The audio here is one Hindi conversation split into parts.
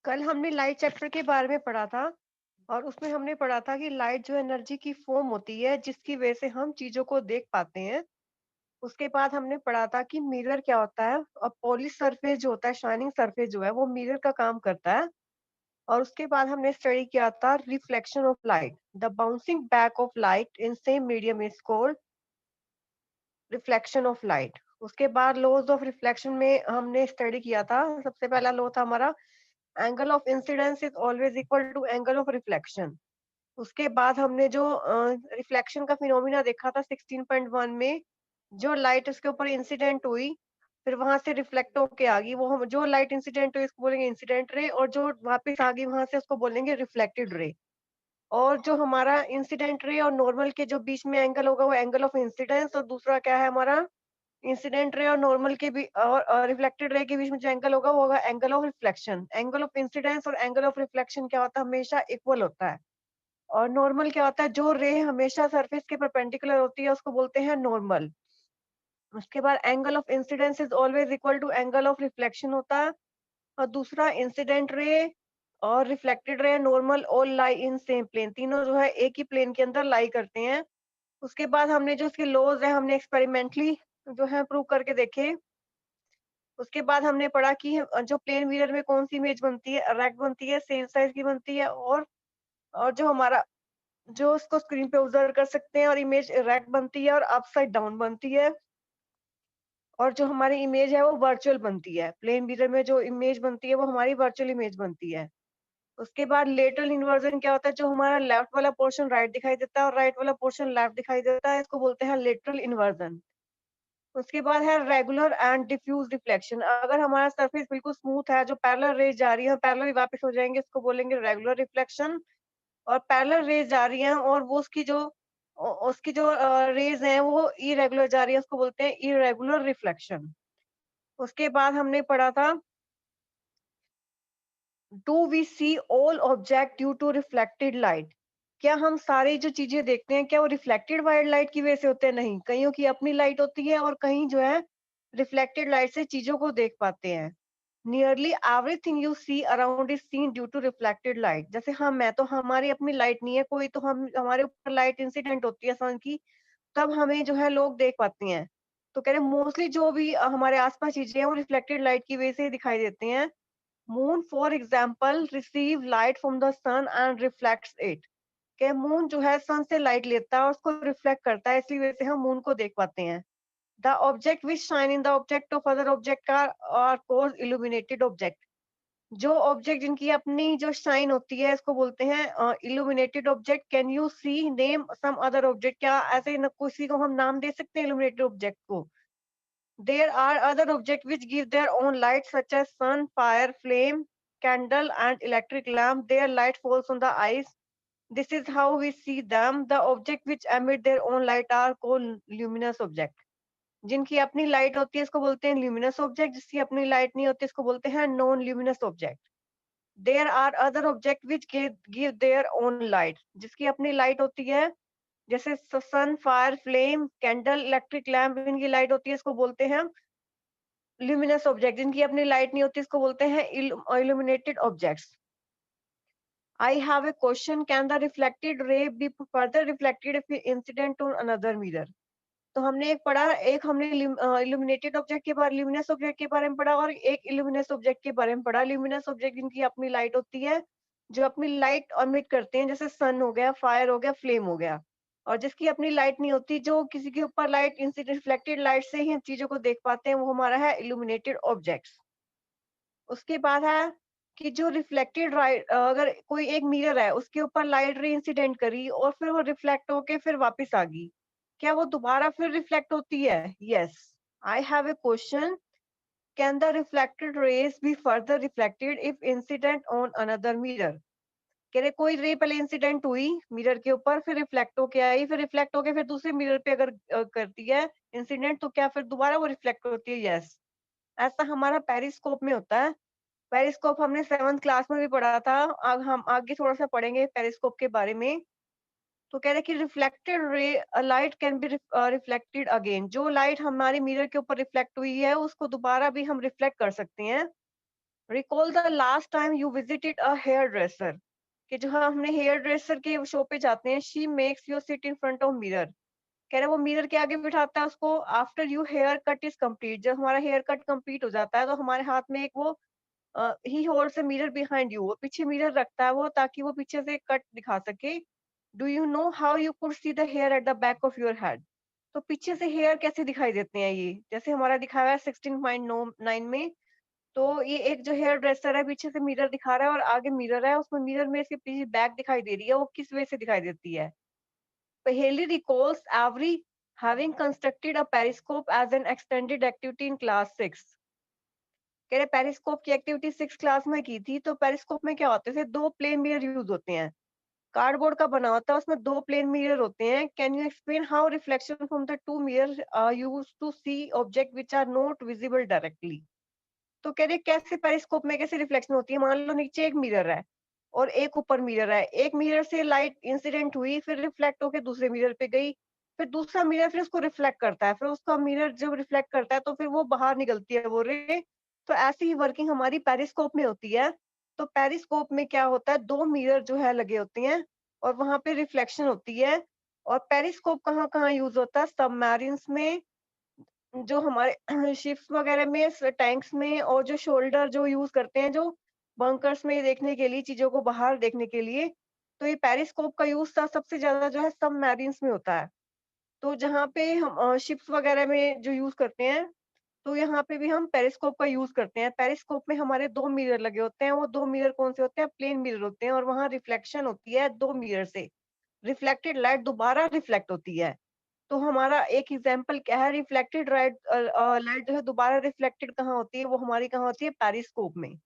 कल हमने लाइट चैप्टर के बारे में पढ़ा था और उसमें हमने पढ़ा था कि लाइट जो एनर्जी की फॉर्म होती है जिसकी वजह से हम चीजों को देख पाते हैं। उसके बाद हमने पढ़ा था कि मिरर क्या होता है और पॉलिश सरफेस जो होता है, शाइनिंग सरफेस जो है वो मिरर का काम करता है। और उसके बाद हमने स्टडी किया था reflection of light. The bouncing back of light in same medium is called reflection of light. उसके बाद लॉज ऑफ रिफ्लेक्शन में हमने स्टडी किया था। सबसे पहला लॉ था हमारा, angle of incidence is always equal to angle of reflection. उसके बाद हमने जो रिफ्लेक्शन का फिनोमिना देखा था 16.1 में, जो लाइट उसके ऊपर इंसिडेंट हुई, फिर वहां से रिफ्लेक्ट होके आ गई, वो हम जो लाइट इंसिडेंट हुई उसको बोलेंगे इंसिडेंट रे, और जो वापस आ गई वहां से उसको बोलेंगे रिफ्लेक्टेड रे। और जो हमारा इंसिडेंट रे और नॉर्मल के जो बीच में एंगल होगा वो एंगल ऑफ इंसिडेंस, और दूसरा क्या है हमारा, इंसिडेंट रे और नॉर्मल के भी और रिफ्लेक्टेड रे के बीच में जो एंगल होगा वो होगा angle of reflection. Angle of incidence और एंगल ऑफ रिफ्लेक्शन क्या होता है, हमेशा इक्वल होता है। और नॉर्मल क्या होता है, जो रे हमेशा सरफेस के परपेंडिकुलर होती है उसको बोलते हैं नॉर्मल। उसके बाद angle of incidence is always equal to angle of reflection होता है। और दूसरा इंसिडेंट रे और reflected ray normal all lie in same plane, तीनों जो है एक ही प्लेन के अंदर लाई करते हैं। उसके बाद हमने जो इसके लॉज है हमने एक्सपेरिमेंटली जो है प्रूव करके देखे। उसके बाद हमने पढ़ा कि जो प्लेन मिरर में कौन सी इमेज बनती है, रेक्ट बनती है, सेम साइज की बनती है, और जो हमारा जो उसको स्क्रीन पे ऑब्जर्व कर सकते हैं, और इमेज इरेक्ट बनती है और अपसाइड डाउन बनती है। और जो हमारी इमेज है वो वर्चुअल बनती है। प्लेन मिरर में जो इमेज बनती है वो हमारी वर्चुअल इमेज बनती है। उसके बाद लेटरल इन्वर्जन क्या होता है, जो हमारा लेफ्ट वाला पोर्शन राइट दिखाई देता है और राइट वाला पोर्शन लेफ्ट दिखाई देता है, इसको बोलते हैं लेटरल इन्वर्जन। उसके बाद है रेगुलर एंड डिफ्यूज रिफ्लेक्शन। अगर हमारा सरफेस बिल्कुल स्मूथ है, जो पैरेलल रेज जा रही है पैरेलल वापस हो जाएंगे, इसको बोलेंगे रेगुलर रिफ्लेक्शन। और पैरेलल रेज जा रही हैं और वो उसकी जो रेज हैं वो इरेगुलर जा रही है, उसको बोलते हैं इरेगुलर रिफ्लेक्शन। उसके बाद हमने पढ़ा था, do we see all object due to reflected light. क्या हम सारी जो चीजें देखते हैं क्या वो रिफ्लेक्टेड वाइड लाइट की वजह से होते हैं? नहीं, कईयों की अपनी लाइट होती है और कहीं जो है रिफ्लेक्टेड लाइट से चीजों को देख पाते हैं। Nearly everything you see around is seen due to reflected light. जैसे हम, मैं तो, हमारी अपनी लाइट नहीं है कोई, तो हम, हमारे ऊपर लाइट इंसिडेंट होती है सन की, तब हमें जो है लोग देख पाते हैं। तो कह रहे मोस्टली जो भी हमारे आसपास चीजें हैं वो रिफ्लेक्टेड लाइट की वजह से ही दिखाई देती हैं। Moon for example receive light from the sun and reflects it. के मून जो है सन से लाइट लेता है और उसको रिफ्लेक्ट करता है, इसलिए वजह से हम मून को देख पाते हैं। The object which shine in the object of other object are called illuminated object. जो ऑब्जेक्ट जिनकी अपनी जो शाइन होती है इसको बोलते हैं illuminated object. Can you see name some other object? क्या ऐसे किसी को हम नाम दे सकते हैं इल्यूमिनेटेड ऑब्जेक्ट को? There are other objects which give their own light, such as sun, fire, flame, candle, and electric lamp. Their light falls on the eyes. This is how we see them. The objects which emit their own light are called luminous object. जिनकी अपनी लाइट होती है इसको बोलते हैं luminous object, जिसकी अपनी लाइट नहीं होती इसको बोलते हैं non luminous object. There are other objects which give their own light. जिसकी अपनी लाइट होती है, जैसे sun, fire, flame, candle, electric lamp, इनकी लाइट होती है इसको बोलते हैं ल्यूमिनस ऑब्जेक्ट। जिनकी अपनी लाइट नहीं होती इसको बोलते हैं illuminated objects. I have a question, can the reflected ray be further reflected if incident on another mirror? तो हमने एक पढ़ा, एक हमने इल्यूमिनेटेड ऑब्जेक्ट के बारे, ल्यूमिनस ऑब्जेक्ट के बारे में पढ़ा, और एक इल्यूमिनस ऑब्जेक्ट के बारे में पढ़ा। ल्यूमिनस ऑब्जेक्ट जिनकी अपनी लाइट होती है, जो अपनी लाइट एमिट करते हैं, जैसे सन हो गया, फायर हो गया, फ्लेम हो गया। और जिसकी अपनी लाइट नहीं होती, जो किसी के ऊपर लाइट इंसिडेंट रिफ्लेक्टेड लाइट से ही हम चीजों को देख पाते हैं, वो हमारा है इल्यूमिनेटेड ऑब्जेक्ट्स। उसके बाद है कि जो रिफ्लेक्टेड लाइट, अगर कोई एक मिरर है उसके ऊपर लाइट रे इंसिडेंट करी और फिर वो रिफ्लेक्ट होके फिर वापस आ गई, क्या वो दोबारा फिर रिफ्लेक्ट होती है? Yes. I have a question, can the reflected raise be further reflected if incident on another mirror? कह रहे कोई रे पहले इंसिडेंट हुई मिरर के ऊपर, फिर रिफ्लेक्ट होके आई, फिर रिफ्लेक्ट होके फिर दूसरे मिरर पे अगर करती है इंसिडेंट, तो क्या फिर दोबारा वो रिफ्लेक्ट होती है? यस। ऐसा हमारा पेरिस्कोप में होता है। पेरिस्कोप हमने 7th क्लास में भी पढ़ा था। अब हम आगे थोड़ा-सा पढ़ेंगे पेरिस्कोप के बारे में। तो कह रहे हैं कि reflected ray light can be reflected again. जो लाइट हमारी मिरर के ऊपर रिफ्लेक्ट हुई है, उसको दोबारा भी हम रिफ्लेक्ट कर सकते हैं। Recall the last time you visited a hairdresser, कि जो हमने हेयर ड्रेसर के शो पे जाते हैं, she makes you sit in front of mirror. कह रहे हैं वो मिरर के आगे बिठाता है उसको। After you haircut is complete, जब हमारा हेयर कट कंप्लीट हो जाता है तो हमारे हाथ में एक वो ही holds a mirror behind you, वो पीछे मिरर रखता है वो, ताकि वो पीछे से कट दिखा सके। Do you know how you could see the hair at the back of your head? तो पीछे से हेयर कैसे दिखाई देते हैं ये? जैसे हमारा दिखा हुआ है 16.9 में, तो ये एक जो हेयर ड्रेसर है पीछे से मिरर दिखा रहा है और आगे मिरर है, उसमें मिरर में इसके पीछे बैक दिखाई दे रही है, वो किस वे से दिखाई देती है? Paheli recalls Avery having constructed a periscope as an extended activity in class 6। कह रहे पेरिस्कोप की एक्टिविटी 6 क्लास में की थी। तो पेरिस्कोप में क्या होते थे, दो प्लेन मिरर यूज होते हैं, कार्डबोर्ड का बना होता है, उसमें दो प्लेन मिरर होते हैं। Can you explain how reflection from the two mirror are used to see object which are not visible directly? तो कह रहे कैसे पेरिस्कोप में कैसे रिफ्लेक्शन होती है? मान लो नीचे एक मिरर है और एक ऊपर मिरर है, एक मिरर से लाइट इंसिडेंट हुई, फिर रिफ्लेक्ट होके दूसरे मिरर पे गई, फिर दूसरा मिरर फिर उसको रिफ्लेक्ट करता है, फिर उसका मिरर जब रिफ्लेक्ट करता है तो फिर वो बाहर निकलती है वो रे। तो ऐसी ही वर्किंग हमारी पेरिस्कोप में होती है। तो पेरिस्कोप में क्या होता है, दो मिरर जो है लगे होते हैं और वहां पे रिफ्लेक्शन होती है। और पेरिस्कोप कहाँ कहाँ यूज होता है? सबमरीन्स में, जो हमारे शिप्स वगैरह में, टैंक्स में, और जो शोल्डर जो यूज करते हैं, जो बंकर्स में देखने के लिए, चीजों को बाहर देखने के लिए। तो ये पेरिस्कोप का यूज सबसे ज्यादा जो है सबमरीन्स में होता है। तो जहाँ पे हम शिप्स वगैरह में जो यूज करते हैं, तो यहाँ पे भी हम पेरिस्कोप का यूज करते हैं। पेरिस्कोप में हमारे दो मिरर लगे होते हैं, वो दो मिरर कौन से होते हैं? प्लेन मिरर होते हैं, और वहां रिफ्लेक्शन होती है दो मिरर से, रिफ्लेक्टेड लाइट दोबारा रिफ्लेक्ट होती है। तो हमारा एक एग्जांपल क्या है, रिफ्लेक्टेड लाइट जो है दोबारा रिफ्लेक्टेड कहाँ होती है? वो हमारी कहाँ होती है? पेरिस्कोप में।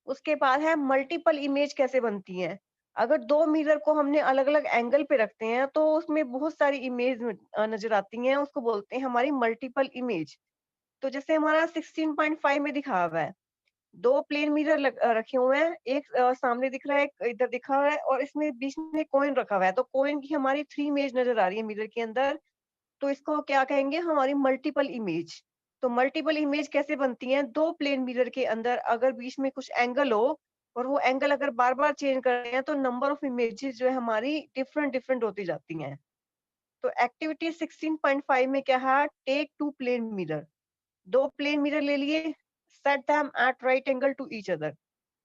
उसके बाद है मल्टीपल इमेज कैसे बनती है? अगर दो मिरर को हमने अलग अलग एंगल पे रखते हैं तो उसमें बहुत सारी इमेज नजर आती हैं, उसको बोलते हैं हमारी मल्टीपल इमेज। तो जैसे हमारा 16.5 में दिखा हुआ है, दो प्लेन मिरर रखे हुए हैं, एक सामने दिख रहा है, एक इधर दिखा हुआ है, और इसमें बीच में कॉइन रखा हुआ है। तो कॉइन की हमारी थ्री इमेज नजर आ रही है मिरर के अंदर। तो इसको क्या कहेंगे? हमारी मल्टीपल इमेज। तो मल्टीपल इमेज कैसे बनती है? दो प्लेन मिरर के अंदर अगर बीच में कुछ एंगल हो, और वो एंगल अगर बार बार चेंज कर रहे हैं, तो नंबर ऑफ इमेजेस जो है हमारी डिफरेंट डिफरेंट होती जाती हैं। तो एक्टिविटी 16.5 में क्या है? टेक टू प्लेन मिरर, दो प्लेन मिरर ले लिए, set them at right angle to each other,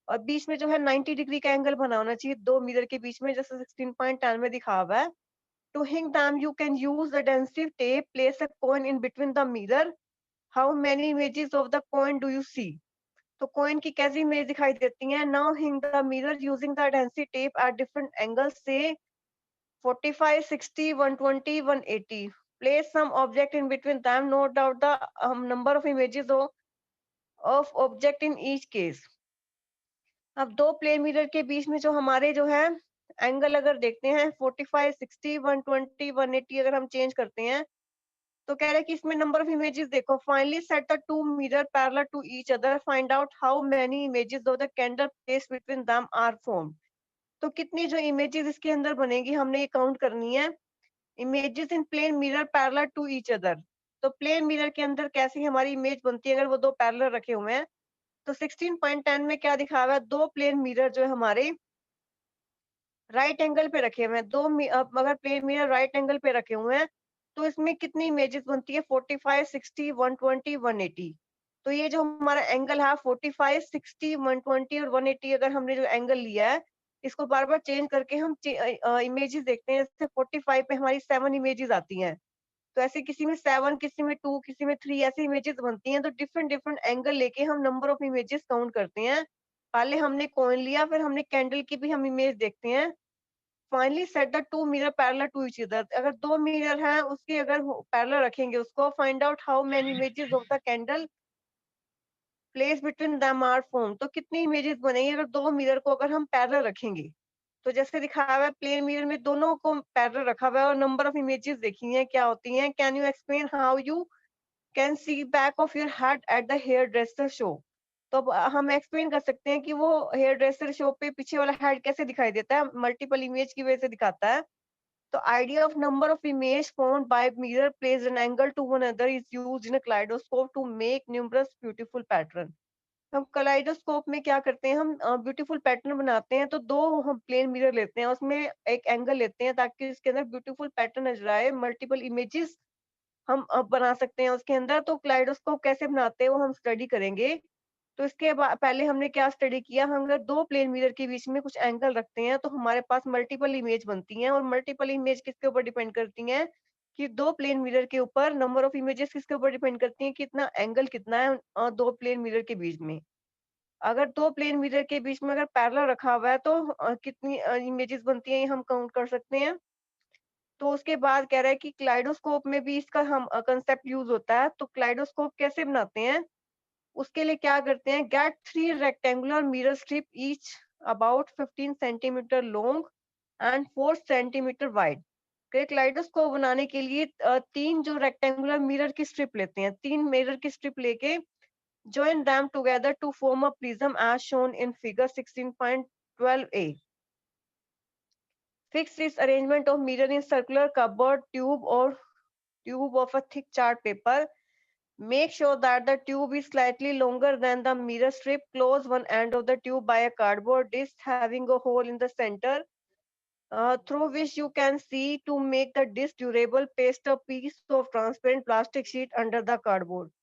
और बीच में जो है 90 डिग्री का एंगल बना होना चाहिए दो मिरर के बीच में, जैसे 16.10 में दिखा हुआ है। To hang them, you can use adhesive tape. Place a coin in between the mirror. How many images of the coin do you see? तो coin की कैसी इमेज दिखाई देती है? Now hang the mirror using the adhesive tape at different angles, say 45, 60, 120, 180. Place some object in between them. Note out the number of images of object in each case. अब दो प्लेन मिरर के बीच में जो हमारे जो है एंगल अगर देखते हैं 45, 60, 120, 180 अगर हम चेंज करते हैं, तो कह रहे हैं कि इसमें नंबर ऑफ इमेजेस देखो। Finally set the two mirror parallel to each other, find out how many images of the candle placed between them are formed. तो कितनी जो इमेजेस इसके अंदर बनेगी हमने ये काउंट करनी है। Images in plane mirror parallel to each other, तो प्लेन मिरर के अंदर कैसी हमारी इमेज बनती है अगर वो दो पैरेलल रखे हुए हैं? तो 16.10 में क्या दिखा हुआ है? दो प्लेन मिरर जो है हमारे राइट एंगल पे रखे हुए हैं, अगर प्लेन मिरर राइट एंगल पे रखे हुए हैं, तो इसमें कितनी इमेजेस बनती है? 45, 60, 120, 180। तो ये जो हमारा एंगल है 45, 60, 120 और 180, अगर हमने जो एंगल लिया है, इसको बार बार चेंज करके हम इमेजेस देखते हैं। जैसे 45 पे हमारी 7 इमेजेस आती हैं, तो ऐसे किसी में 7, किसी में 2, किसी में 3 ऐसी इमेजेस बनती हैं। तो डिफरेंट डिफरेंट एंगल लेके हम नंबर ऑफ इमेजेस काउंट करते हैं। पहले हमने कॉइन लिया, फिर हमने कैंडल की भी हम इमेज देखते हैं। Finally set the two mirror parallel to each other, अगर दो मिरर हैं उसके अगर पैरेलल रखेंगे उसको, find out how many images of the candle place between them are form. तो कितनी इमेजेस बनेगी अगर दो मिरर को अगर हम पैरेलल रखेंगे? तो जैसे दिखाया हुआ है प्लेन मिरर में दोनों को पैरेलल रखा हुआ है और नंबर ऑफ इमेजेस देखी हैं क्या होती हैं। Can you explain how you can see back of your head at the hairdresser show? तो अब हम एक्सप्लेन कर सकते हैं कि वो हेयर ड्रेसर शो पे पीछे वाला हेड कैसे दिखाई देता है? मल्टीपल इमेज की वजह से दिखाता है। The idea of number of image formed by mirror placed an angle to one another is used in a kaleidoscope to make numerous beautiful pattern. हम कलाइडोस्कोप में क्या करते हैं, हम ब्यूटीफुल पैटर्न बनाते हैं, तो 2 हम प्लेन मिरर लेते हैं, उसमें एक एंगल लेते हैं ताकि उसके अंदर ब्यूटीफुल पैटर्न नज़र आए, मल्टीपल इमेजेस हम बना सकते हैं उसके अंदर। तो कलाइडोस्कोप कैसे बनाते हैं वो हम स्टडी करेंगे। तो इसके पहले हमने क्या स्टडी किया, हम अगर 2 प्लेन मिरर के बीच में कुछ एंगल रखते हैं तो हमारे पास मल्टीपल इमेज बनती हैं, और मल्टीपल इमेज किसके ऊपर डिपेंड करती हैं कि 2 प्लेन मिरर के ऊपर नंबर ऑफ इमेजेस किसके ऊपर डिपेंड करती हैं, कितना एंगल कितना है 2 प्लेन मिरर के बीच में। अगर 2 प्लेन मिरर के बीच में अगर पैरेलल रखा हुआ है तो कितनी इमेजेस बनती हैं ये हम काउंट कर सकते हैं। तो उसके बाद कह रहा है कि क्लाइडोस्कोप में भी इसका हम कांसेप्ट यूज़ होता है। तो क्लाइडोस्कोप कैसे बनाते हैं? उसके लिए क्या करते हैं, get 3 rectangular mirror strip each about 15 centimetre long and 4 centimetre wide. Kaleidoscope बनाने के लिए 3 जो रेक्टेंगुलर मिरर की स्ट्रिप लेते हैं, 3 मिरर की स्ट्रिप लेके join them together to form a prism as shown in figure 16.12a. Fix this arrangement of mirror in circular cupboard tube or tube of a thick chart paper. Make sure that the tube is slightly longer than the mirror strip. Close one end of the tube by a cardboard disc having a hole in the center, through which you can see to make the disc durable. Paste a piece of transparent plastic sheet under the cardboard.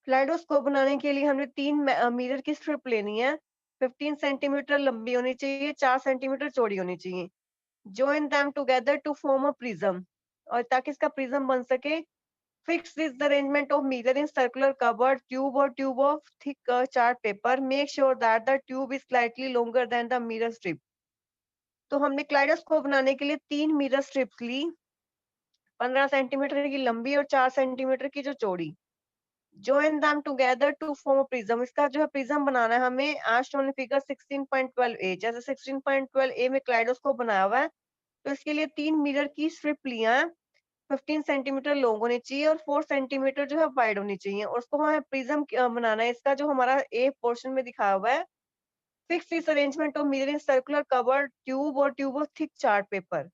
Kaleidoscope बनाने के लिए हमने 3 मिरर की स्ट्रिप लेनी है। 15 सेंटीमीटर लंबी होनी चाहिए, 4 सेंटीमीटर चौड़ी होनी चाहिए। Join them together to form a prism, और ताकि इसका प्रिज्म बन सके, fix this arrangement of mirror in circular covered tube और tube of thick chart paper. Make sure that the tube is slightly longer than the mirror strip. तो हमने क्लाइडोस्कोप बनाने के लिए 3 मिरर स्ट्रिप्स ली, 15 सेंटीमीटर की लंबी और 4 सेंटीमीटर की जो चौड़ी। join them together to form a prism। इसका जो है प्रिज्म बनाना है हमें, as shown in figure 16.12a। जैसे 16.12a में क्लाइडोस्कोप बनाया हुआ है, तो इसके लिए 3 मिरर की स्ट्रिप लिया है, 15 सेंटीमीटर लॉन्ग होनी चाहिए और 4 सेंटीमीटर जो है वाइड होनी चाहिए, और उसको हमें प्रिज्म बनाना है। इसका जो हमारा ए पोर्शन में दिखाया हुआ है, fix this arrangement of mirror in circular covered tube और tube of thick chart paper.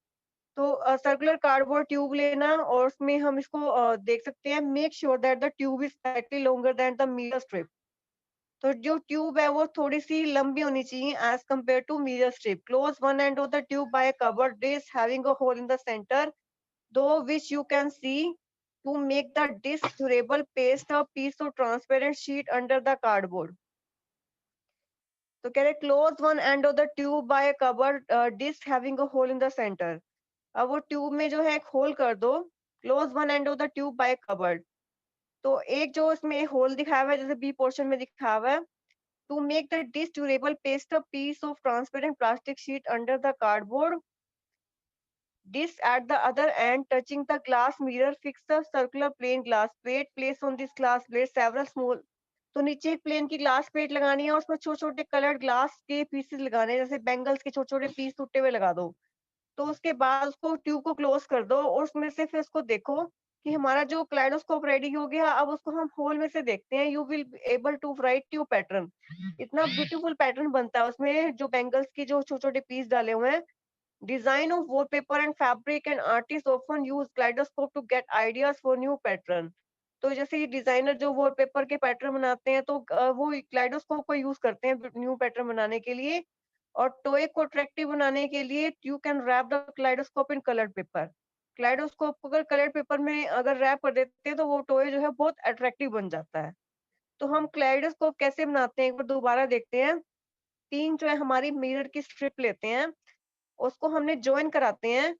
तो सर्कुलर कार्डबोर्ड ट्यूब लेना, और उसमें हम इसको देख सकते हैं, make sure that the tube is slightly longer than the mirror strip. तो जो ट्यूब है वो थोड़ी सी लंबी होनी चाहिए as compare to mirror strip. Close one end of the tube by a covered disc having a hole in the centre, through which you can see to make the disc durable. Paste a piece of transparent sheet under the cardboard. तो कह रहे close one end of the tube by a covered disc having a hole in the centre. अब वो ट्यूब में जो है एक होल कर दो। Close one end of the tube bye covered. तो एक जो इसमें होल दिखाया हुआ है, जैसे बी पोर्शन में दिखाया हुआ है, to make the dish durable paste a piece of transparent plastic sheet under the cardboard dish at the other end touching the glass mirror. Fix the circular plane glass plate place on this glass plate several small. तो नीचे एक प्लेन की ग्लास प्लेट लगानी है और उसमें छोटे छोटे कलर्ड ग्लास के पीसेस लगाने हैं, जैसे बैंगल्स के छोटे छोटे पीस टूटे हुए लगा दो। तो उसके बाद उसको ट्यूब को क्लोज कर दो और उसमें से फिर उसको देखो कि हमारा जो क्लाइडोस्कोप रेडी हो गया। अब उसको हम होल में से देखते हैं, you will able to right tube pattern. इतना ब्यूटीफुल पैटर्न बनता है उसमें, जो बैंगल्स की जो छोटे छोटे पीस डाले हुए हैं। Design of wallpaper and fabric and artist often use kaleidoscope to get ideas for new pattern. तो जैसे ये डिजाइनर जो वॉलपेपर के पैटर्न बनाते हैं, तो वो क्लाइडोस्कोप को यूज करते हैं न्यू पैटर्न बनाने के लिए। और टॉय को अट्रैक्टिव बनाने के लिए you can wrap the kaleidoscope in coloured paper. Kaleidoscope को अगर कलर्ड पेपर में अगर रैप कर देते हैं तो वो टॉय जो है बहुत अट्रैक्टिव बन जाता है। तो हम क्लाइडोस्कोप कैसे बनाते हैं एक बार दोबारा देखते हैं। 3 जो है हमारी मिरर की स्ट्रिप लेते हैं, उसको हमने जॉइन कराते हैं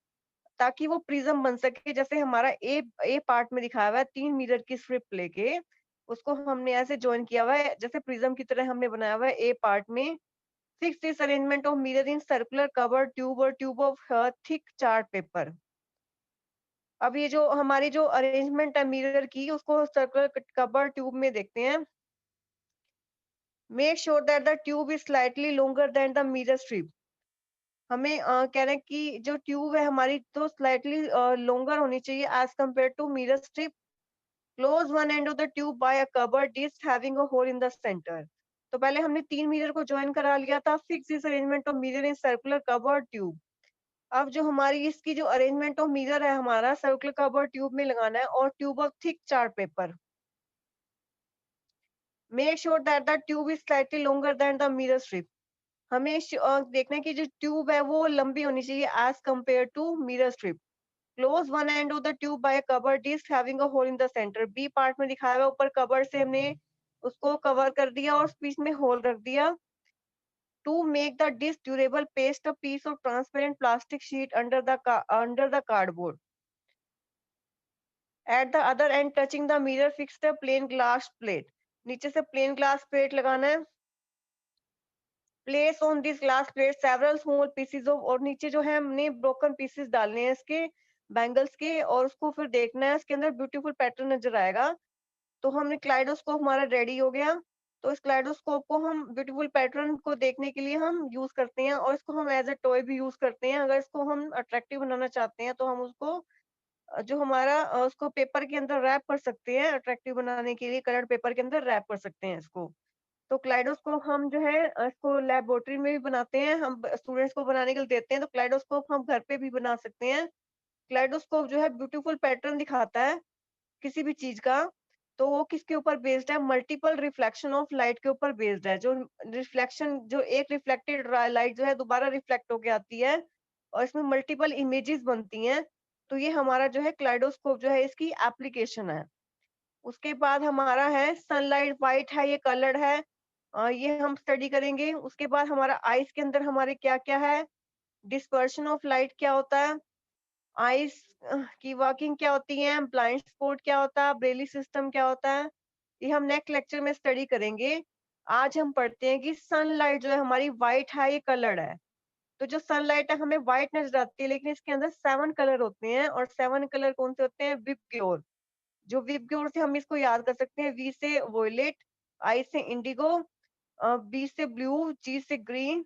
ताकि वो प्रिज्म बन सके। जैसे हमारा ए ए पार्ट में दिखाया हुआ है, 3 मिरर की स्ट्रिप लेके उसको हमने ऐसे जॉइन किया हुआ है, जैसे प्रिज्म की तरह हमने बनाया हुआ है ए पार्ट में। Fix this arrangement of mirror in circular covered tube or tube of thick chart paper। अब ये जो हमारी जो अरेंजमेंट है मिरर की, उसको सर्कुलर कवर ट्यूब में देखते हैं। Make sure that the tube is slightly longer than the mirror strip. हमें कह रहे हैं कि जो ट्यूब है हमारी तो स्लाइटली लॉन्गर होनी चाहिए as compare to mirror strip. Close one end of the tube by a cover disc having a hole in the centre. तो पहले हमने 3 मिरर को ज्वाइन करा लिया था। Fix this arrangement of mirror in circular cover tube. अब जो हमारी इसकी जो अरेंजमेंट ऑफ मिरर है, हमारा सर्कुलर कवर ट्यूब में लगाना है और tube of thick chart paper. Make sure that the tube is slightly longer than the mirror strip. हमें देखना है कि जो ट्यूब है वो लंबी होनी चाहिए as compare to mirror strip. Close one end of the tube by cover disc having a hole in the centre. B part में दिखाया हुआ ऊपर कवर से हमने उसको कवर कर दिया और बीच में होल रख दिया। To make the dish durable, paste a piece of transparent plastic sheet under the cardboard. At the other end, touching the mirror, fix the plain glass plate. नीचे से plain glass plate लगाना है। Place on this glass plate several small pieces of, और नीचे जो है हमने broken pieces डालने हैं इसके बैंगल्स के, और उसको फिर देखना है इसके अंदर ब्यूटीफुल पैटर्न नजर आएगा। तो हमने क्लाइडोस्कोप हमारा रेडी हो गया। तो इस क्लाइडोस्कोप को हम ब्यूटीफुल पैटर्न को देखने के लिए हम यूज करते हैं, और इसको हम एज अ टॉय भी यूज करते हैं। अगर इसको हम अट्रैक्टिव बनाना चाहते हैं तो हम उसको जो हमारा उसको पेपर के अंदर रैप कर सकते हैं। अट्रैक्टिव बनाने के लिए कलर्ड पेपर के अंदर रैप कर सकते हैं इसको। तो क्लाइडोस्कोप हम जो है इसको लेबोरेटरी में भी बनाते हैं, हम स्टूडेंट्स को बनाने के लिए देते हैं। तो क्लाइडोस्कोप हम घर पे भी बना सकते हैं। क्लाइडोस्कोप जो है ब्यूटीफुल पैटर्न दिखाता है किसी भी चीज का। तो वो किसके ऊपर बेस्ड है? मल्टीपल रिफ्लेक्शन ऑफ लाइट के ऊपर बेस्ड है। जो रिफ्लेक्शन, जो एक रिफ्लेक्टेड लाइट जो है दोबारा रिफ्लेक्ट होके आती है, और इसमें मल्टीपल इमेजेस बनती हैं। तो ये हमारा जो है क्लाइडोस्कोप जो है इसकी एप्लीकेशन है। उसके बाद हमारा है सनलाइट, व्हाइट है, ये कलर्ड है। ये हम स्टडी करेंगे। उसके बाद हमारा आइस के अंदर हमारे क्या क्या है, डिस्पर्शन ऑफ लाइट क्या होता है, आइस की वर्किंग क्या होती है, ब्लाइंड स्पॉट क्या होता है, ब्रेली सिस्टम क्या होता है, ये हम नेक्स्ट लेक्चर में स्टडी करेंगे। आज हम पढ़ते हैं कि सनलाइट जो है हमारी व्हाइट है, ये कलर्ड है। तो जो सनलाइट है हमें व्हाइट नजर आती है, लेकिन इसके अंदर 7 कलर होते हैं, और 7 कलर कौन से होते हैं? विबग्योर। जो विबग्योर से हम इसको याद कर सकते हैं, वी से वोयलेट, आई से इंडिगो, बी से ब्लू, जी से ग्रीन,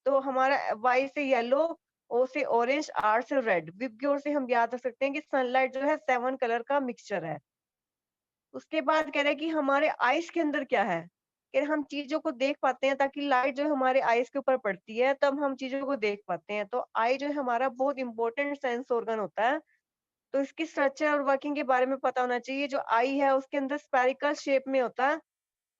तो हमारा वाई से येलो, ओ से ऑरेंज, आर से रेड। विबग्योर से हम याद रख सकते हैं कि सनलाइट जो है 7 कलर का मिक्सचर है। उसके बाद कह रहे हैं कि हमारे आइस के अंदर क्या है, कि हम चीजों को देख पाते हैं, ताकि लाइट जो है हमारे आइस के ऊपर पड़ती है तब हम चीजों को देख पाते हैं। तो आई जो है हमारा बहुत इंपॉर्टेंट सेंस ऑर्गन होता है। तो इसकी स्ट्रक्चर और वर्किंग के बारे में पता होना चाहिए। जो आई है उसके अंदर स्पेरिकल शेप में होता है।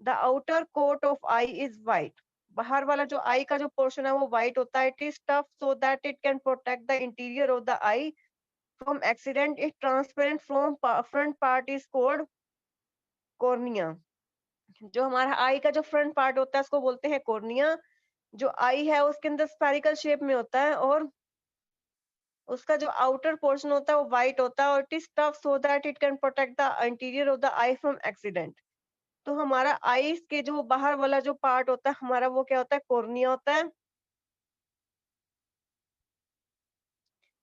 The outer coat of eye is white. बाहर वाला जो आई का जो पोर्शन है वो व्हाइट होता है। It is tough so that it can protect the interior of the I from accident. It transparent from front part is called cornea. जो हमारा आई का जो फ्रंट पार्ट होता है उसको बोलते हैं कॉर्निया। जो आई है उसके अंदर स्पेरिकल शेप में होता है, और उसका जो आउटर पोर्शन होता है वो व्हाइट होता है। और it is tough so that it can protect the interior of the I from accident. तो हमारा आईज के जो बाहर वाला जो पार्ट होता है हमारा, वो क्या होता है? कॉर्निया होता है।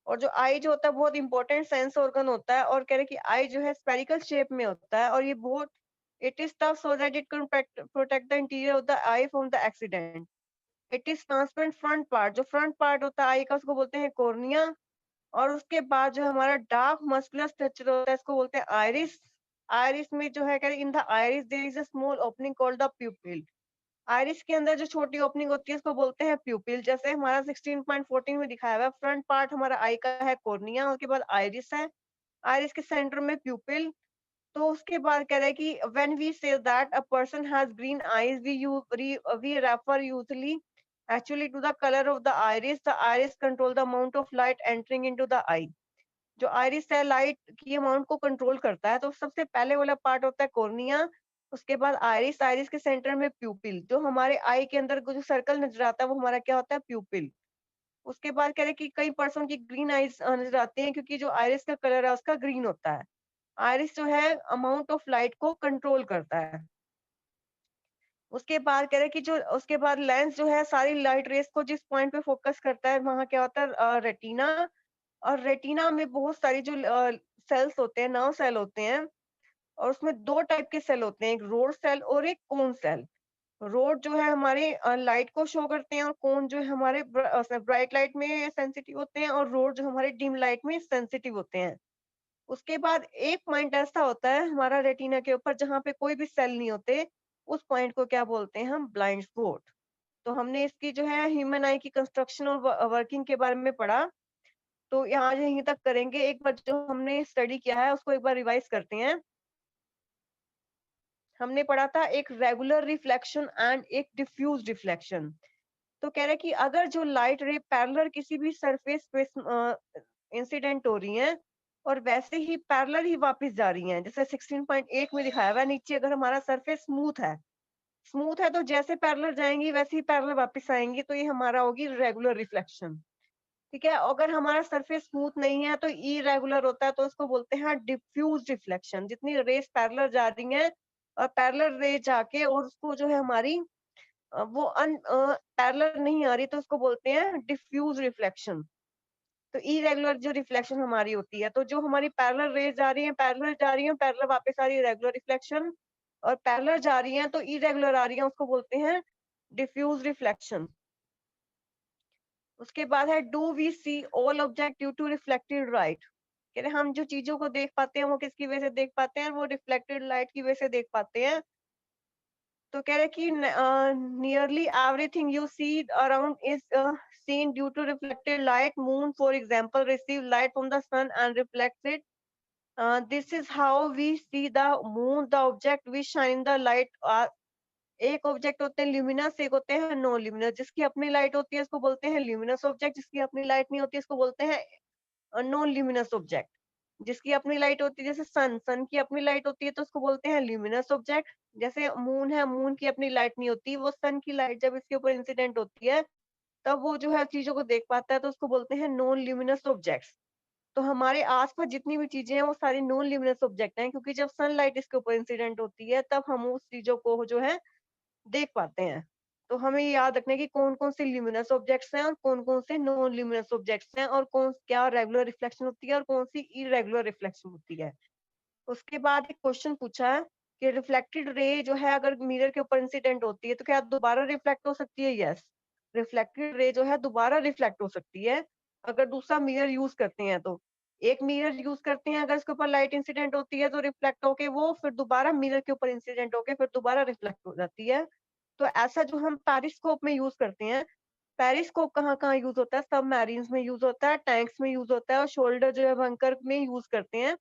और जो आई जो होता है बहुत इंपॉर्टेंट सेंस ऑर्गन होता है, और कह रहे कि आई जो है स्पेरिकल शेप में होता है, और ये बहुत, it is tough so that it can protect the interior of the I from the accident. It is transparent front part. जो फ्रंट पार्ट होता है आई का उसको बोलते हैं कॉर्निया। और उसके बाद जो हमारा डार्क मस्कुलर स्ट्रक्चर होता है इसको बोलते हैं आइरिस। आइरिस में जो है, कह रहे in the iris there is a small opening called the pupil. Iris के अंदर जो छोटी ओपनिंग होती है उसको बोलते हैं प्यूपिल। जैसे हमारा 16.14 में दिखाया हुआ है, फ्रंट पार्ट हमारा आई का है कॉर्निया, उसके बाद आइरिस है, आइरिस के सेंटर में प्यूपिल। तो उसके बाद कह रहे हैं कि when we say that a person has green eyes, we refer usually actually to the color of the iris. The iris control the amount of light entering into the eye. जो आइरिस है लाइट की अमाउंट को कंट्रोल करता है। तो सबसे पहले वाला पार्ट होता है कॉर्निया, उसके बाद आइरिस, आइरिस के सेंटर में प्यूपिल। जो हमारे आई के अंदर जो सर्कल नजर आता है वो हमारा क्या होता है? प्यूपिल। उसके बाद कह रहे हैं कि कई पर्सन की ग्रीन आइज नजर आती हैं, क्योंकि जो आइरिस का कलर है उसका ग्रीन होता है। आइरिस जो है अमाउंट ऑफ लाइट को कंट्रोल करता है। उसके बाद कह रहे हैं कि जो उसके बाद लेंस जो है सारी लाइट रेस को जिस पॉइंट पे फोकस करता है वहां क्या होता है? रेटिना। और रेटिना में बहुत सारी जो सेल्स होते हैं, नर्व सेल होते हैं, और उसमें 2 टाइप के सेल होते हैं, एक रोड सेल और एक कोन सेल। रोड जो है हमारे लाइट को शो करते हैं, और कोन जो है हमारे ब्राइट लाइट में सेंसिटिव होते हैं, और रोड जो हमारे डिम लाइट में सेंसिटिव होते हैं। उसके बाद एक पॉइंट ऐसा होता है हमारा रेटिना के ऊपर जहाँ पे कोई भी सेल नहीं होते, उस पॉइंट को क्या बोलते हैं? हम ब्लाइंड स्पॉट। तो हमने इसकी जो है ह्यूमन आई की कंस्ट्रक्शन और वर्किंग के बारे में पढ़ा। तो यहाँ यहीं तक करेंगे। एक बार जो हमने स्टडी किया है उसको एक बार रिवाइज करते हैं। हमने पढ़ा था एक रेगुलर रिफ्लेक्शन एंड एक डिफ्यूज रिफ्लेक्शन। तो कह रहे हैं कि अगर जो लाइट रे पैरेलल किसी भी सरफेस पे इंसिडेंट हो रही हैं और वैसे ही पैरेलल ही वापस जा रही हैं, जैसे 16.8 में दिखाया हुआ है नीचे अगर हमारा सरफेस स्मूथ है तो जैसे पैरेलल जाएंगी वैसे ही पैरेलल वापस आएंगी, तो ये हमारा होगी रेगुलर रिफ्लेक्शन। ठीक है, अगर हमारा सरफेस स्मूथ नहीं है तो इरेगुलर होता है, तो इसको बोलते हैं डिफ्यूज रिफ्लेक्शन। जितनी रेस पैरेलल जा रही हैं और पैरेलल रे जाके और उसको जो है हमारी वो पैरेलल नहीं आ रही, तो उसको बोलते हैं डिफ्यूज रिफ्लेक्शन। तो इरेगुलर जो रिफ्लेक्शन हमारी होती है, तो जो हमारी पैरेलल रेज जा रही है पैरेलल जा रही है पैरेलल वापस आ रही है रेगुलर रिफ्लेक्शन, और पैरेलल जा रही है तो इरेगुलर आ रही है, उसको बोलते हैं डिफ्यूज रिफ्लेक्शन। उसके बाद है do we see all object due to reflected light. कह रहे हम जो चीजों को देख पाते हैं वो किसकी वजह से देख पाते हैं, वो रिफ्लेक्टेड लाइट की वजह से देख पाते हैं। तो कह रहे कि nearly everything you see around is seen due to reflected light. Moon for example receive light from the sun and reflects it. This is how we see the moon. The object we shine the light are एक ऑब्जेक्ट होते हैं ल्यूमिनस, एक होते हैं नॉन ल्यूमिनस। जिसकी अपनी लाइट होती है इसको बोलते हैं ल्यूमिनस ऑब्जेक्ट, जिसकी अपनी लाइट नहीं होती इसको बोलते हैं नॉन ल्यूमिनस ऑब्जेक्ट। जिसकी अपनी लाइट होती है जैसे सन की अपनी लाइट होती है तो उसको बोलते हैं ल्यूमिनस ऑब्जेक्ट। जैसे मून है, मून की अपनी लाइट नहीं होती, वो सन की लाइट जब इसके ऊपर इंसिडेंट होती है तब वो जो है चीजों को देख पाता है, तो उसको बोलते हैं नॉन ल्यूमिनस ऑब्जेक्ट्स। तो हमारे आसपास जितनी भी चीजें हैं वो सारी नॉन ल्यूमिनस ऑब्जेक्ट हैं, क्योंकि जब सनलाइट इसके ऊपर इंसिडेंट होती है तब हम उस चीजों को जो है देख पाते हैं। तो हमें ये याद रखना है कि कौन-कौन से ल्यूमिनस ऑब्जेक्ट्स हैं और कौन-कौन से नॉन ल्यूमिनस ऑब्जेक्ट्स हैं, और कौन क्या रेगुलर रिफ्लेक्शन होती है और कौन सी इरेगुलर रिफ्लेक्शन होती है। उसके बाद एक क्वेश्चन पूछा है कि रिफ्लेक्टेड रे जो है अगर मिरर के ऊपर इंसिडेंट होती है तो क्या दोबारा रिफ्लेक्ट हो सकती है? यस, रिफ्लेक्टेड रे जो है दोबारा रिफ्लेक्ट हो सकती है अगर दूसरा मिरर यूज करते हैं तो। एक मिरर यूज करते हैं, अगर इसके ऊपर लाइट इंसिडेंट होती है तो रिफ्लेक्ट होके वो फिर दोबारा मिरर के ऊपर इंसिडेंट होके फिर दोबारा रिफ्लेक्ट हो जाती है। तो ऐसा जो हम पेरिस्कोप में यूज करते हैं, पेरिस्कोप कहाँ-कहाँ यूज होता है? सबमरीन्स में यूज होता है, टैंक्स में यूज होता है और शोल्डर जो है बंकर में यूज करते हैं।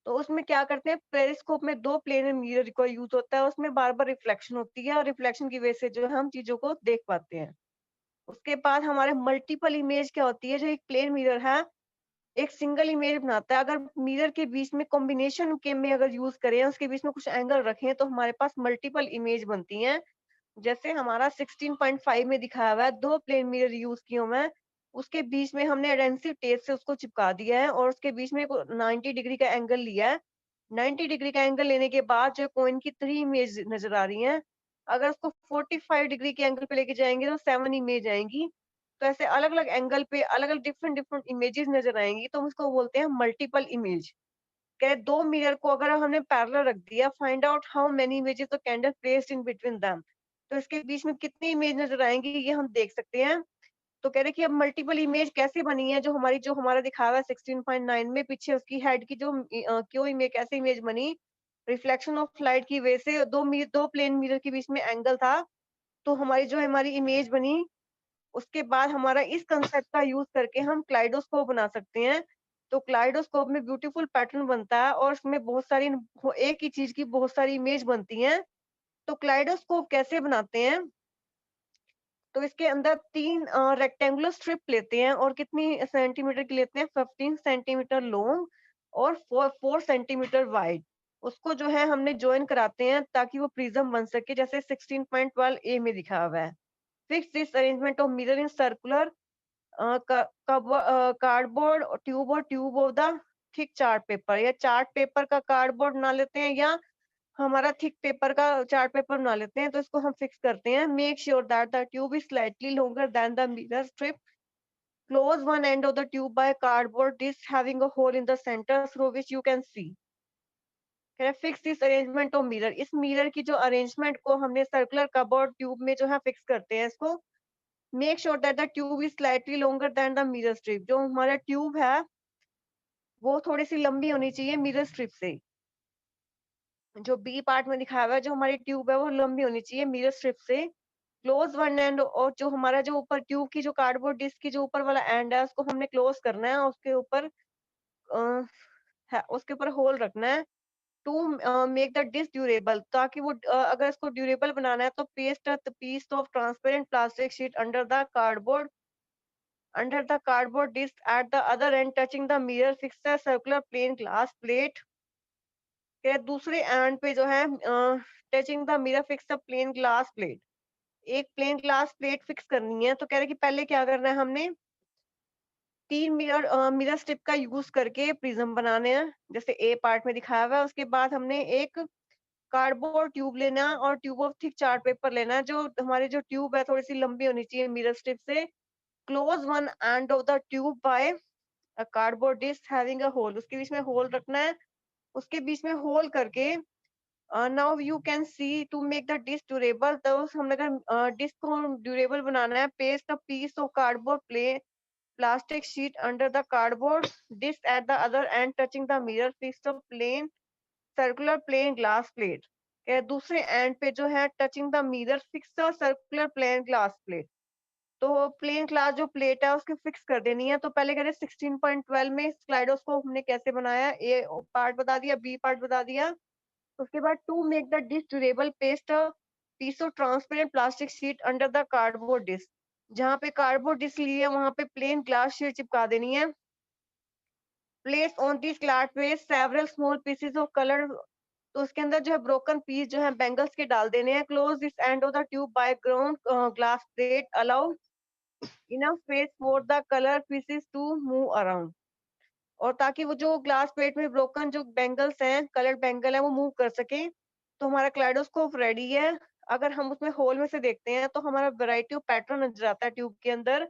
तो उसमें क्या करते हैं, पेरिस्कोप में 2 प्लेन मिरर का यूज होता है, उसमें बार-बार रिफ्लेक्शन होती है और रिफ्लेक्शन की वजह से जो है हम चीज़ों को देख पाते हैं। उसके बाद हमारे मल्टीपल इमेज क्या होती है, जो एक प्लेन मिरर है, एक सिंगल इमेज बनाता है। अगर मिरर के बीच में कॉम्बिनेशन के में अगर यूज करें, उसके बीच में कुछ एंगल रखें तो हमारे पास मल्टीपल इमेज बनती हैं। जैसे हमारा 16.5 में दिखाया हुआ है, 2 प्लेन मिरर यूज किए हुए हैं, उसके बीच में हमने एडेसिव टेप से उसको चिपका दिया है और उसके बीच में 90 डिग्री का एंगल लिया है। 90 डिग्री का एंगल लेने के बाद जो कॉइन की 3 इमेज नजर आ रही हैं। अगर उसको 45 डिग्री के एंगल पे लेके जाएंगे तो 7 इमेज आएंगी। तो ऐसे अलग-अलग एंगल पे अलग-अलग डिफरेंट डिफरेंट इमेजेस नजर आएंगी, तो हम उसको बोलते हैं मल्टीपल इमेज। कह 2 मिरर को अगर हमने पैरेलल रख दिया, find out how many images the candle placed in between them. तो इसके बीच में कितनी इमेज नजर आएंगी ये हम देख सकते हैं। तो कह रहे कि अब मल्टीपल इमेज कैसे बनी है, जो हमारा दिखा हुआ है 16.9 में, पीछे उसकी हेड की जो क्यों इमेज कैसे इमेज बनी, रिफ्लेक्शन ऑफ लाइट की वजह से दो प्लेन मिरर के बीच में एंगल था, तो हमारी इमेज बनी। उसके बाद हमारा इस कंसेप्ट का यूज करके हम क्लाइडोस्कोप बना सकते हैं। तो क्लाइडोस्कोप में ब्यूटीफुल पैटर्न बनता है और उसमें बहुत सारी एक ही चीज की बहुत सारी इमेज बनती हैं। तो क्लाइडोस्कोप कैसे बनाते हैं, तो इसके अंदर 3 रेक्टेंगुलर स्ट्रिप लेते हैं और कितनी सेंटीमीटर की लेते हैं, 15 सेंटीमीटर लॉन्ग और 4 सेंटीमीटर वाइड। उसको जो है हमने जॉइन कराते हैं ताकि वो प्रिज्म बन सके, जैसे 16.12 ए में दिखा हुआ है। Fix this arrangement of mirror in circular cardboard tube of the thick chart paper, या चार्ट पेपर का कार्डबोर्ड बना लेते हैं या हमारा थिक पेपर का चार्ट पेपर बना लेते हैं, तो इसको हम फिक्स करते हैं। Make sure that the tube is slightly longer than the mirror strip. Close one end of the tube by cardboard disc having a hole in the centre through which you can C. Fix this arrangement of mirror, इस मिरर की जो अरेंजमेंट को हमने सर्कुलर कबर्ड ट्यूब में जो है फिक्स करते हैं इसको। Make sure that the tube is slightly longer than the mirror strip, जो हमारा ट्यूब है वो थोड़ी सी लंबी होनी चाहिए मिरर स्ट्रिप से। जो बी पार्ट में दिखाया हुआ है, जो हमारी ट्यूब है वो लंबी होनी चाहिए मिरर स्ट्रिप से। क्लोज वन एंड, और जो हमारा जो ऊपर ट्यूब की जो कार्डबोर्ड डिस्क की जो ऊपर वाला एंड है उसको हमने क्लोज करना है, उसके ऊपर उसके ऊपर होल रखना है। To make the dish durable, ताकि वो अगर इसको ड्यूरेबल बनाना है तो paste a piece of transparent plastic sheet under the cardboard dish at the other end touching the mirror, fix the circular plane glass plate के दूसरे एंड पे जो है touching the mirror, fix the plane glass plate. एक प्लेन ग्लास प्लेट फिक्स करनी है, तो कह रहे हैं कि पहले क्या करना है, हमने 3 मिरर स्ट्रिप का यूज़ करके प्रिज़्म बनाने हैं, जैसे ए पार्ट में दिखाया हुआ है। उसके बाद हमने एक कार्डबोर्ड ट्यूब लेना है और tube of thick chart paper लेना है। जो हमारी जो ट्यूब है थोड़ी-सी लंबी होनी चाहिए मिरर स्ट्रिप से। Close one end of the tube by a cardboard disc having a hole, उसके बीच में होल रखना है। उसके बीच में होल करके now you can see to make the dish durable, तो हमने अगर डिश को ड्यूरेबल बनाना है, paste a piece of cardboard plastic sheet under the cardboard dish at the other end touching the mirror, fixed a plain circular plain glass plate। के दूसरे एंड पे जो है touching the mirror, fix a circular plane glass plate. तो प्लेन ग्लास जो प्लेट है उसकी फिक्स कर देनी है। तो पहले कह रहे 16.12 में स्लाइडोस्कोप हमने कैसे बनाया, ए पार्ट बता दिया, बी पार्ट बता दिया। उसके बाद to make the dish durable, paste a piece of transparent plastic sheet under the cardboard dish. जहाँ पे कार्डबोर्ड डिश ली है वहां पे प्लेन ग्लास शीट चिपका देनी है। प्लेस ऑन दिस ग्लास पे several small pieces of colour, तो उसके अंदर जो है ब्रोकन पीस जो है बेंगल्स के डाल देने हैं। Close this end of the tube by ground glass plate, allow enough space for the colour pieces to move around, और ताकि वो जो ग्लास प्लेट में ब्रोकन जो बैंगल्स हैं, कलर्ड बैंगल है, वो मूव कर सके। तो हमारा कलेडोस्कोप रेडी है। अगर हम उसमें होल में से देखते हैं तो हमारा वैरायटी ऑफ पैटर्न नजर आता है ट्यूब के अंदर।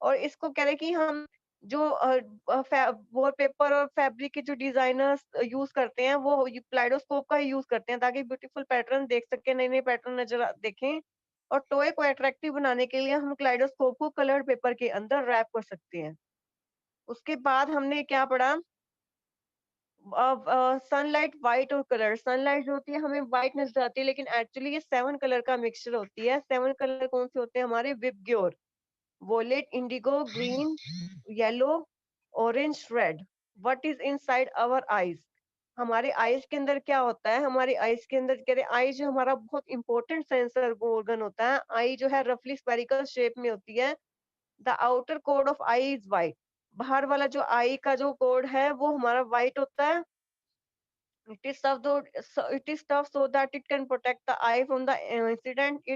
और इसको कह रहे हैं कि हम जो वॉलपेपर और फैब्रिक के जो डिजाइनर्स यूज करते हैं वो क्लाइडोस्कोप का ही यूज करते हैं, ताकि ब्यूटीफुल पैटर्न देख सके, नए नए पैटर्न देखें। और टॉय को अट्रैक्टिव बनाने के लिए हम क्लाइडोस्कोप को कलर्ड पेपर के अंदर रैप कर सकते हैं। उसके बाद हमने क्या पढ़ा, सनलाइट व्हाइट और कलर। सनलाइट जो होती है हमें व्हाइट नजर आती है, लेकिन एक्चुअली ये 7 कलर का मिक्सचर होती है। 7 कलर कौन से होते हैं हमारे, VIBGYOR, violet, indigo, green, yellow, orange, red. What is inside our eyes, हमारे आईज के अंदर क्या होता है, हमारे आईज के अंदर कह रहे आई जो हमारा बहुत इंपॉर्टेंट सेंसर ऑर्गन होता है। आई जो है रफली स्फेरिकल शेप में होती है। The outer code of eye is white, बाहर वाला जो आई का जो कोड है वो हमारा व्हाइट होता है। It is tough so that it can protect the eye from the incident.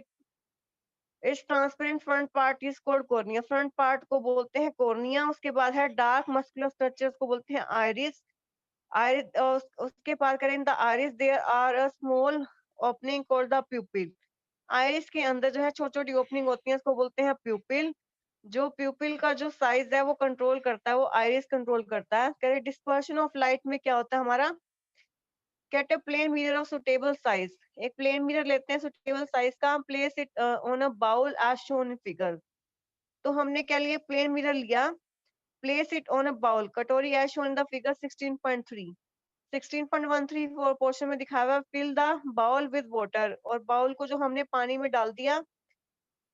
Its transparent front part is called cornea. Front part को बोलते हैं कॉर्निया। उसके बाद है डार्क मस्कुलर स्ट्रक्चर्स को बोलते हैं आइरिस। आइरिस उसके बाद करें the iris, there are a small opening called the pupil. Iris के अंदर जो है छोटी छोटी ओपनिंग होती है, उसको बोलते हैं प्यूपिल। जो प्यूपिल का जो साइज है वो कंट्रोल करता है, वो आइरिस कंट्रोल करता है। कह रहे डिस्पर्शन ऑफ लाइट में क्या होता है हमारा, get a plane mirror of suitable size. एक प्लेन मिरर लेते हैं सुटेबल साइज का, place it on a bowl as shown in figure. तो हमने क्या लिया, प्लेन मिरर लिया, place it on a bowl, कटोरी as shown in the figure 16.3। 16.13 portion में दिखाया हुआ, fill the bowl with water, और बाउल को जो हमने पानी में डाल दिया।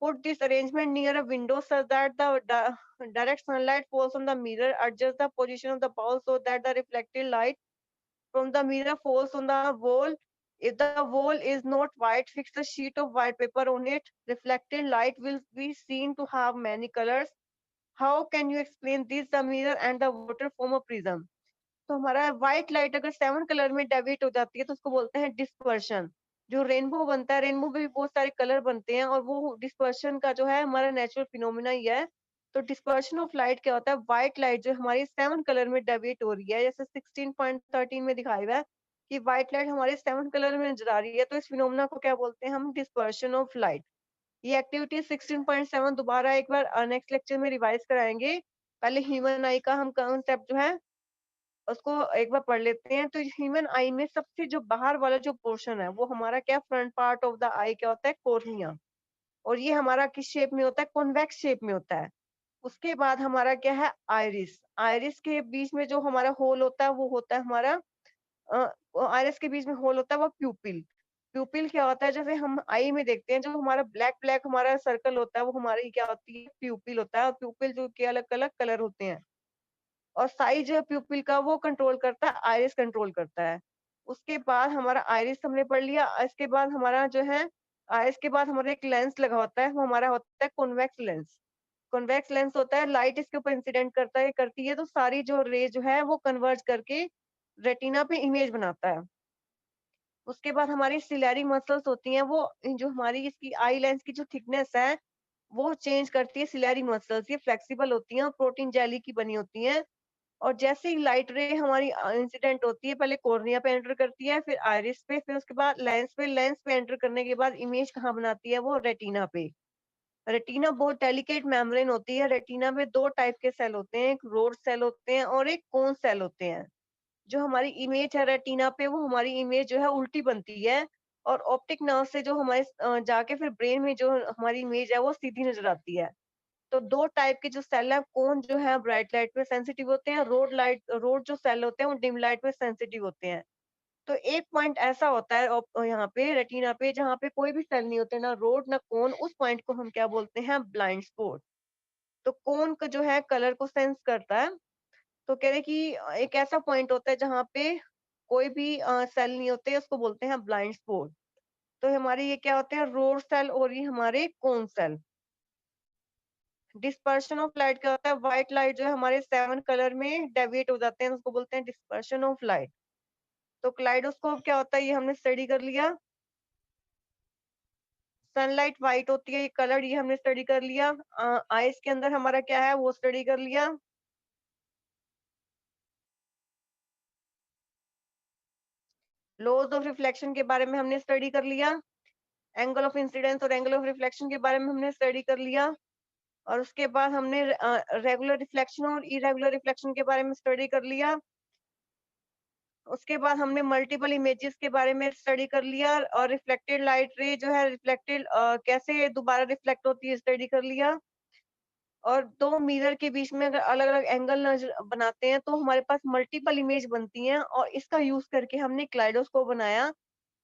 Put this arrangement near a window so that the direct sunlight falls on the mirror, adjust the position of the bowl so that the reflected light from the mirror falls on the wall. If the wall is not white, fix a sheet of white paper on it. Reflected light will be seen to have many colors. How can you explain this? The mirror and the water form a prism. तो हमारा व्हाइट लाइट अगर 7 कलर में डेविएट हो जाती है तो उसको बोलते हैं डिस्पर्शन। जो रेनबो बनता है, रेनबो में भी बहुत सारे कलर बनते हैं, और वो डिस्पर्शन का जो है हमारा नेचुरल फिनोमिना ही है। तो डिस्पर्शन ऑफ लाइट क्या होता है, व्हाइट लाइट जो हमारी 7 कलर में डेविएट हो रही है, जैसे 16.13 में दिखाया हुआ है कि व्हाइट लाइट हमारे 7 कलर में नजर आ रही है, तो इस फिनोमिना को क्या बोलते हैं हम, डिस्पर्शन ऑफ लाइट। ये एक्टिविटी 16.7 दोबारा एक बार नेक्स्ट लेक्चर में रिवाइज कराएंगे। पहले ह्यूमन आई का हम कॉन्सेप्ट जो है उसको एक बार पढ़ लेते हैं। तो ह्यूमन आई में सबसे जो बाहर वाला जो पोर्शन है वो हमारा क्या, फ्रंट पार्ट ऑफ द आई क्या होता है, कॉर्निया। और ये हमारा किस शेप में होता है, कॉन्वेक्स शेप में होता है। उसके बाद हमारा क्या है, आइरिस। आइरिस के बीच में जो हमारा होल होता है वो होता है हमारा आइरिस के बीच में होल होता है वो प्यूपिल। प्यूपिल क्या होता है, जैसे हम आई में देखते हैं जो हमारा ब्लैक ब्लैक हमारा सर्कल होता है वो हमारी क्या होती है, प्यूपिल होता है। और प्यूपिल जो के अलग अलग कलर होते हैं, और साइज प्यूपिल का वो कंट्रोल करता है, आइरिस कंट्रोल करता है। उसके बाद हमारा आइरिस हमने पढ़ लिया। इसके बाद हमारा जो है आइरिस के बाद हमारा एक लेंस लगा होता है, वो हमारा होता है कॉन्वेक्स लेंस। कॉन्वेक्स लेंस होता है, लाइट इसके ऊपर इंसिडेंट करती है तो सारी जो रे जो है वो कन्वर्ज करके रेटिना पे इमेज बनाता है। उसके बाद हमारी सिलेरी मसल्स होती हैं, वो जो हमारी इसकी आई लेंस की जो थिकनेस है, वो चेंज करती है सिलेरी मसल्स। ये फ्लेक्सिबल होती हैं और प्रोटीन जेली की बनी होती हैं। और जैसे ही लाइट रे हमारी इंसिडेंट होती है, पहले कॉर्निया पे एंटर करती है, फिर आइरिस पे, फिर उसके बाद लेंस पे एंटर करने के बाद इमेज कहाँ बनाती है, वो रेटिना पे। रेटिना बहुत डेलिकेट मेम्ब्रेन होती है। रेटिना में 2 टाइप के सेल होते हैं, एक रोड सेल होते हैं और एक कोन सेल होते हैं। जो हमारी इमेज है रेटिना पे, वो हमारी इमेज जो है उल्टी बनती है और ऑप्टिक नर्व से जो हमारे जाके फिर ब्रेन में जो हमारी इमेज है वो सीधी नजर आती है। तो 2 टाइप के जो सेल है, कोन जो है ब्राइट लाइट पे सेंसिटिव होते हैं, रोड जो सेल होते हैं वो डिम लाइट पे सेंसिटिव होते हैं। तो एक पॉइंट ऐसा होता है यहाँ पे रेटिना पे, जहाँ पे कोई भी सेल नहीं होते, ना रोड ना कोन, उस पॉइंट को हम क्या बोलते हैं, ब्लाइंड स्पॉट। तो कोन का जो है कलर को सेंस करता है। तो कह रहे कि एक ऐसा पॉइंट होता है जहाँ पे कोई भी सेल नहीं होते, उसको बोलते हैं ब्लाइंड स्पॉट। तो हमारे ये क्या होते हैं, रोड सेल और ये हमारे cone cell. Dispersion of light क्या होता है, व्हाइट लाइट जो है हमारे 7 कलर में डेविएट हो जाते हैं, उसको बोलते हैं डिस्पर्शन ऑफ लाइट। तो क्लाइडोस्कोप क्या होता है, ये हमने स्टडी कर लिया। सनलाइट व्हाइट होती है, ये कलर, ये हमने स्टडी कर लिया। आइस के अंदर हमारा क्या है, वो स्टडी कर लिया। लॉज ऑफ रिफ्लेक्शन के बारे में हमने स्टडी कर लिया। एंगल ऑफ इंसिडेंस और एंगल ऑफ रिफ्लेक्शन के बारे में हमने स्टडी कर लिया। और उसके बाद हमने रेगुलर रिफ्लेक्शन और इरेगुलर रिफ्लेक्शन के बारे में स्टडी कर लिया। उसके बाद हमने मल्टीपल इमेजेस के बारे में स्टडी कर लिया और रिफ्लेक्टेड लाइट रे जो है रिफ्लेक्टेड कैसे दोबारा रिफ्लेक्ट होती है, स्टडी कर लिया। और 2 मिरर के बीच में अगर अलग-अलग एंगल नज़र बनाते हैं तो हमारे पास मल्टीपल इमेज बनती हैं और इसका यूज़ करके हमने क्लाइडोस्कोप बनाया।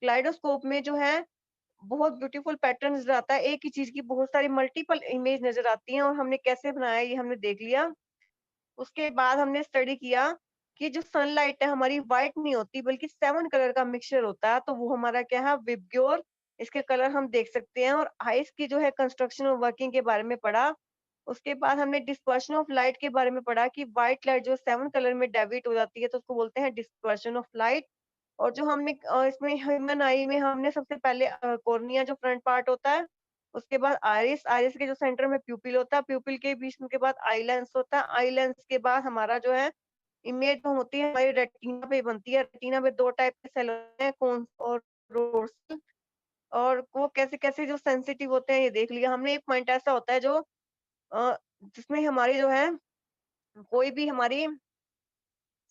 क्लाइडोस्कोप में जो है बहुत ब्यूटीफुल पैटर्न नज़र आता है, एक ही चीज़ की बहुत सारी मल्टीपल इमेज नज़र आती हैं और हमने कैसे बनाया ये हमने देख लिया। उसके बाद हमने स्टडी किया कि जो सनलाइट है हमारी व्हाइट नहीं होती बल्कि 7 कलर का मिक्सचर होता है, तो वो हमारा क्या है, विबग्योर। इसके कलर हम देख सकते हैं। और आइस की जो है कंस्ट्रक्शन और वर्किंग के बारे में पढ़ा। उसके बाद हमने डिस्पर्शन ऑफ लाइट के बारे में पढ़ा कि व्हाइट लाइट जो 7 कलर में डेविएट हो जाती है तो उसको बोलते हैं डिस्पर्शन ऑफ लाइट। और जो हमने इसमें ह्यूमन आई में हमने सबसे पहले कॉर्निया जो फ्रंट पार्ट होता है, उसके बाद आइरिस, आइरिस के जो सेंटर में प्यूपिल होता है, प्यूपिल के बीच में के बाद आई लेंस होता है, आई लेंस के बाद हमारा जो है इमेज जो होती है हमारी रेटिना पे बनती है। रेटिना में 2 टाइप के सेल होते हैं, कोन्स और रोड्स। और वो कैसे-कैसे जो सेंसिटिव होते हैं ये देख लिया हमने। एक पॉइंट ऐसा होता है जो अ, जिसमें हमारी जो है कोई भी हमारी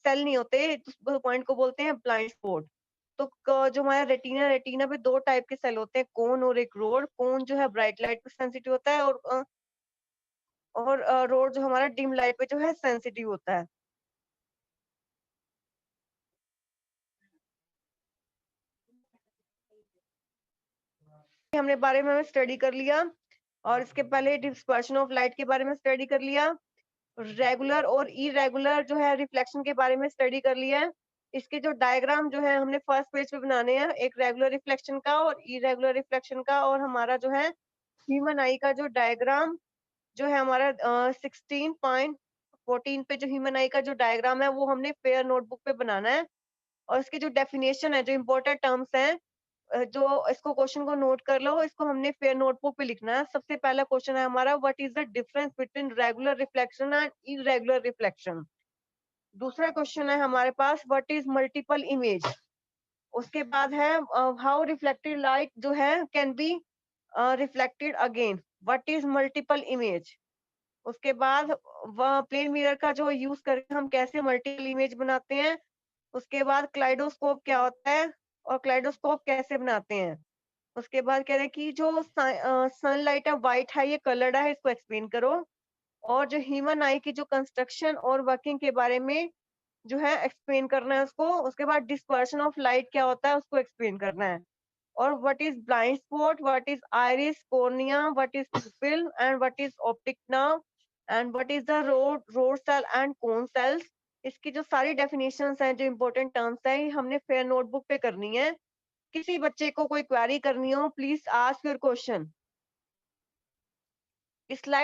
सेल नहीं होते, उस पॉइंट को बोलते हैं ब्लाइंड स्पॉट। तो जो हमारा रेटिना रेटिना पे 2 टाइप के सेल होते हैं, कोन और एक रोड। कोन जो है ब्राइट लाइट पे सेंसिटिव होता है और रोड जो हमारा डिम लाइट पे जो है सेंसिटिव होता है। हमने बारे में स्टडी कर लिया। और इसके पहले डिस्पर्शन ऑफ लाइट के बारे में स्टडी कर लिया। रेगुलर और इरेगुलर जो है रिफ्लेक्शन के बारे में स्टडी कर लिया है। इसके जो डायग्राम जो है हमने फर्स्ट पेज पे बनाने हैं, एक रेगुलर रिफ्लेक्शन का और इरेगुलर रिफ्लेक्शन का। और हमारा जो है ह्यूमन आई का जो डायग्राम जो है हमारा 16.14 पे जो ह्यूमन आई का जो डायग्राम है वो हमने फेयर नोटबुक पे बनाना है। और इसकी जो डेफिनेशन है, जो इम्पोर्टेंट टर्म्स हैं, जो इसको क्वेश्चन को नोट कर लो, इसको हमने फेयर नोटबुक पे लिखना है। सबसे पहला क्वेश्चन है हमारा, what is the difference between regular reflection and irregular reflection. दूसरा क्वेश्चन है हमारे पास, व्हाट इज मल्टीपल इमेज। उसके बाद है हाउ रिफ्लेक्टेड लाइट जो है can be reflected again, what is multiple image. उसके बाद प्लेन मिरर का जो यूज करके हम कैसे मल्टीपल इमेज बनाते हैं। उसके बाद क्लाइडोस्कोप क्या होता है और क्लाइडोस्कोप कैसे बनाते हैं। उसके बाद कह रहे हैं कि जो सनलाइट है व्हाइट है, ये कलर्ड है, इसको एक्सप्लेन करो। और जो ह्यूमन आई की जो कंस्ट्रक्शन और वर्किंग के बारे में जो है एक्सप्लेन करना है उसको। उसके बाद डिस्पर्शन ऑफ लाइट क्या होता है उसको एक्सप्लेन करना है। और what is blind spot, what is iris, cornea, what is pupil, and what is optic nerve, and what is the road cell and cone cells. इसकी जो सारी डेफिनेशंस हैं, जो इम्पोर्टेंट टर्म्स हैं, ये हमने फेयर नोटबुक पे करनी है। किसी बच्चे को कोई क्वेरी करनी हो, प्लीज आस्क योर क्वेश्चन। इस स्लाइड